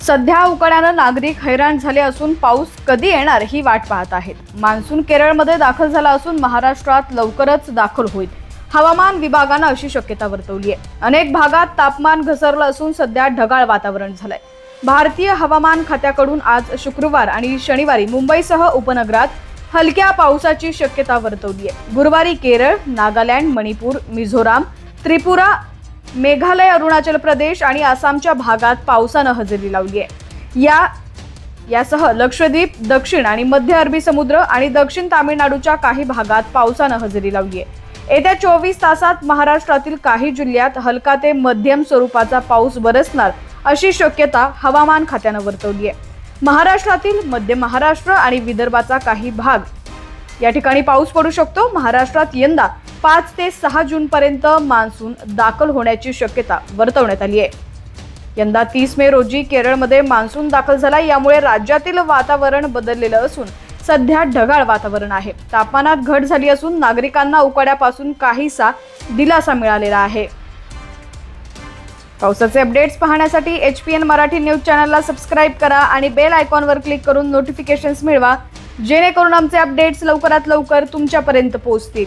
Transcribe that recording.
सध्या उकाड्यानं नागरिक हैराण झाले असून पाऊस कधी येणार ही वाट पाहत आहेत। मान्सून केरळमध्ये दाखल झाला असून महाराष्ट्रात लवकरच दाखल होईल। हवामान विभागानं अशी शक्यता वर्तवली आहे। अनेक भागात तापमान घसरलं असून सध्या ढगाळ वातावरण झालंय। भारतीय हवामान खात्याकडून आज शुक्रवार आणि शनिवारी मुंबईसह उपनगरात हलक्या पावसाची शक्यता वर्तवली आहे। गुरुवारी केरळ, नागालँड, मणिपूर, मिझोराम, त्रिपुरा, मेघालय, अरुणाचल प्रदेश आणि आसामच्या भागात पावसानं हजेरी लावली आहे। यासह लक्षद्वीप, दक्षिण आणि मध्य अरबी समुद्र आणि दक्षिण तामिळनाडूच्या काही भागात पावसानं हजेरी लावली आहे। येत्या 24 तासात महाराष्ट्रातील काही जिल्ह्यात हलका ते मध्यम स्वरूपाचा पाऊस बरसणार अशी शक्यता हवामान खात्यानं वर्तवली आहे। महाराष्ट्रातील मध्य महाराष्ट्र आणि विदर्भाचा काही भाग या ठिकाणी पाऊस पडू शकतो। महाराष्ट्रात यंदा 5 ते 6 जून पर्यंत मान्सून दाखल होण्याची शक्यता वर्तवण्यात आली आहे। यंदा 30 मे रोजी केरळमध्ये मान्सून दाखल झाला। यामुळे राज्यातील वातावरण बदललेलं असून सध्या ढगाळ वातावरण आहे। तापमानात घट झाली असून नागरिकांना उकाड्यापासून काहीसा दिलासा मिळालेला आहे। पावसाचे अपडेट्स पाहण्यासाठी HPN मराठी न्यूज चॅनलला सबस्क्राइब करा आणि बेल आयकॉनवर क्लिक करून नोटिफिकेशन्स मिळवा, जेणेकरून आमचे अपडेट्स लवकरात लवकर तुमच्यापर्यंत पोहोचतील।